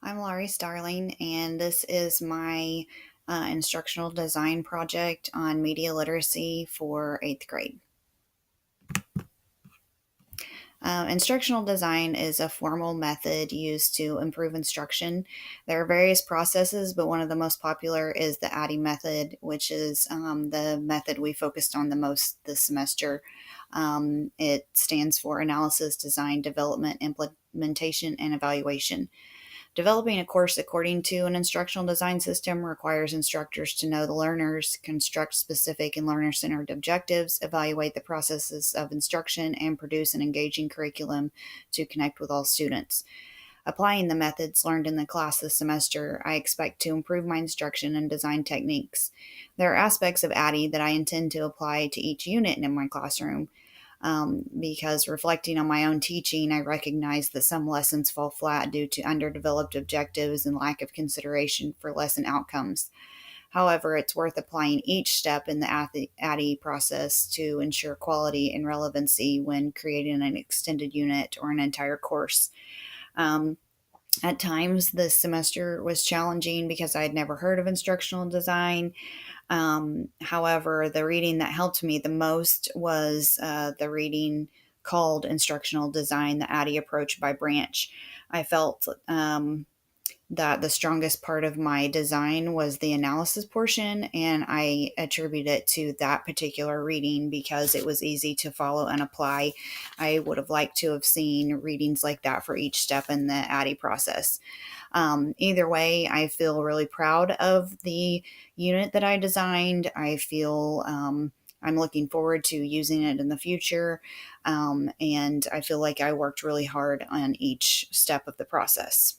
I'm Laurie Starling, and this is my instructional design project on media literacy for 8th grade. Instructional design is a formal method used to improve instruction. There are various processes, but one of the most popular is the ADDIE method, which is the method we focused on the most this semester. It stands for Analysis, Design, Development, Implementation, and Evaluation. Developing a course according to an instructional design system requires instructors to know the learners, construct specific and learner-centered objectives, evaluate the processes of instruction, and produce an engaging curriculum to connect with all students. Applying the methods learned in the class this semester, I expect to improve my instruction and design techniques. There are aspects of ADDIE that I intend to apply to each unit in my classroom. Because reflecting on my own teaching, I recognize that some lessons fall flat due to underdeveloped objectives and lack of consideration for lesson outcomes. However, it's worth applying each step in the ADDIE process to ensure quality and relevancy when creating an extended unit or an entire course. At times, this semester was challenging because I had never heard of instructional design. However, the reading that helped me the most was the reading called Instructional Design, the ADDIE Approach by Branch. I felt that the strongest part of my design was the analysis portion, and I attribute it to that particular reading because it was easy to follow and apply. I would have liked to have seen readings like that for each step in the ADDIE process. Either way, I feel really proud of the unit that I designed. I feel I'm looking forward to using it in the future, and I feel like I worked really hard on each step of the process.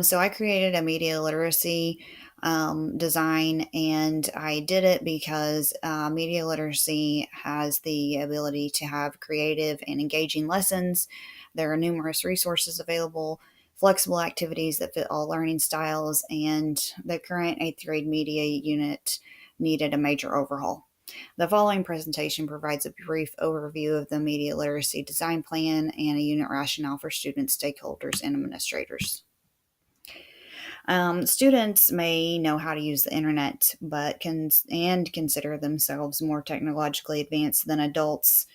So I created a media literacy design, and I did it because media literacy has the ability to have creative and engaging lessons. There are numerous resources available, flexible activities that fit all learning styles, and the current 8th grade media unit needed a major overhaul. The following presentation provides a brief overview of the media literacy design plan and a unit rationale for students, stakeholders, and administrators. Students may know how to use the internet, but consider themselves more technologically advanced than adults,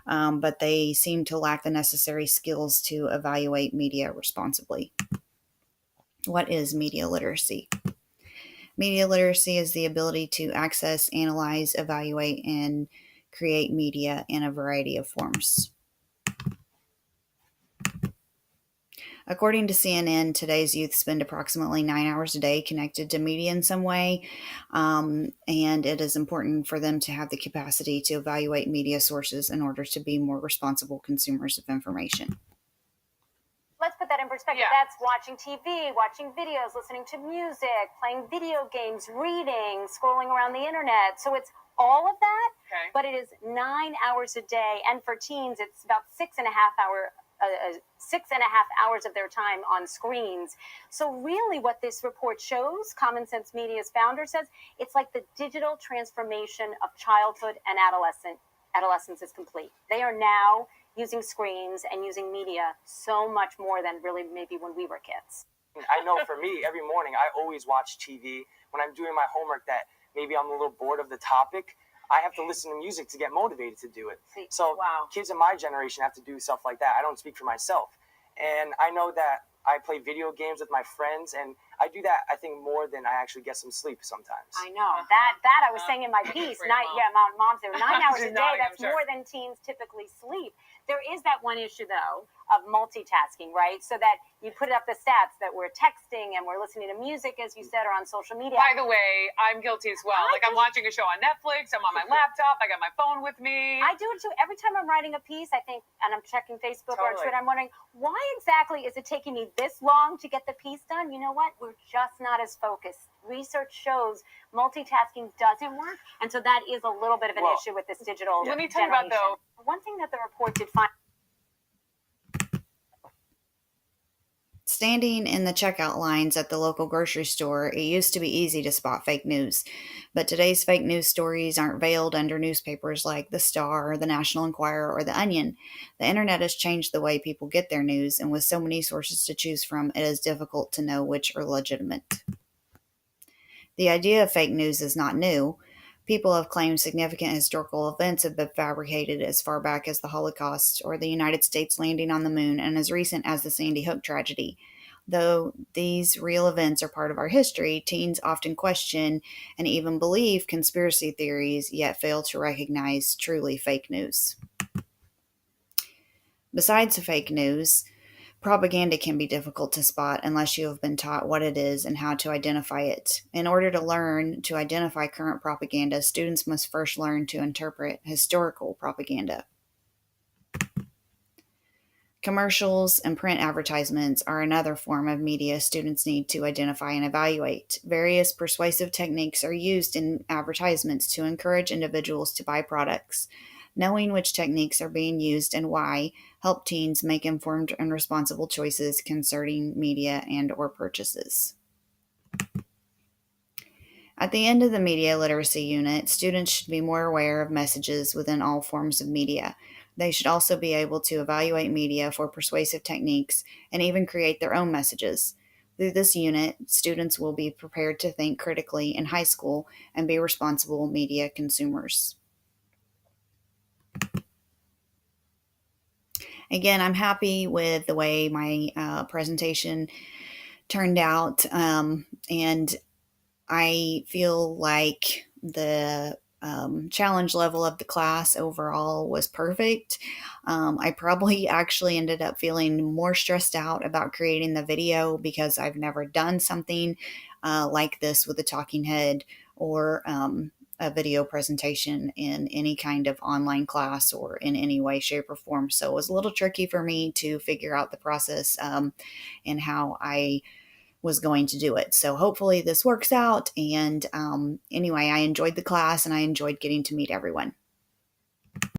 but they seem to lack the necessary skills to evaluate media responsibly. What is media literacy? Media literacy is the ability to access, analyze, evaluate, and create media in a variety of forms. According to CNN, today's youth spend approximately 9 hours a day connected to media in some way, and it is important for them to have the capacity to evaluate media sources in order to be more responsible consumers of information. Let's put that in perspective. Yeah. That's watching TV, watching videos, listening to music, playing video games, reading, scrolling around the internet. So it's all of that, okay, but it is 9 hours a day. And for teens, it's about 6.5 hours of their time on screens. So really what this report shows, Common Sense Media's founder says, it's like the digital transformation of childhood and adolescence is complete. They are now using screens and using media so much more than really maybe when we were kids. I know for me, every morning I always watch TV. When I'm doing my homework that maybe I'm a little bored of the topic, I have to listen to music to get motivated to do it. So kids in my generation have to do stuff like that. I don't speak for myself. And I know that I play video games with my friends, and I do that, I think, more than I actually get some sleep sometimes. I know. That I was saying in my piece. Moms, there 9 hours a day. That's more than teens typically sleep. There is that one issue, though, of multitasking, right? So that you put up the stats that we're texting and we're listening to music, as you said, or on social media. By the way, I'm guilty as well. I'm watching a show on Netflix. I'm on my laptop. I got my phone with me. I do it, too. Every time I'm writing a piece, I think, and I'm checking Facebook or Twitter, I'm wondering, why exactly is it taking me this long to get the piece done? You know what? We're just not as focused. Research shows multitasking doesn't work, and so that is a little bit of an issue with this digital Let me tell you about, though. One thing that the report did find. Standing in the checkout lines at the local grocery store, it used to be easy to spot fake news. But today's fake news stories aren't veiled under newspapers like The Star, The National Enquirer, or The Onion. The internet has changed the way people get their news, and with so many sources to choose from, it is difficult to know which are legitimate. The idea of fake news is not new. People have claimed significant historical events have been fabricated as far back as the Holocaust or the United States landing on the moon and as recent as the Sandy Hook tragedy. Though these real events are part of our history, teens often question and even believe conspiracy theories, yet fail to recognize truly fake news. Besides fake news, propaganda can be difficult to spot unless you have been taught what it is and how to identify it. In order to learn to identify current propaganda, students must first learn to interpret historical propaganda. Commercials and print advertisements are another form of media students need to identify and evaluate. Various persuasive techniques are used in advertisements to encourage individuals to buy products. Knowing which techniques are being used and why help teens make informed and responsible choices concerning media and or purchases. At the end of the media literacy unit, students should be more aware of messages within all forms of media. They should also be able to evaluate media for persuasive techniques and even create their own messages. Through this unit, students will be prepared to think critically in high school and be responsible media consumers. Again, I'm happy with the way my presentation turned out, and I feel like the challenge level of the class overall was perfect. I probably actually ended up feeling more stressed out about creating the video because I've never done something like this with a talking head or a video presentation in any kind of online class or in any way, shape, or form. So it was a little tricky for me to figure out the process and how I was going to do it. So hopefully this works out. And anyway, I enjoyed the class and I enjoyed getting to meet everyone.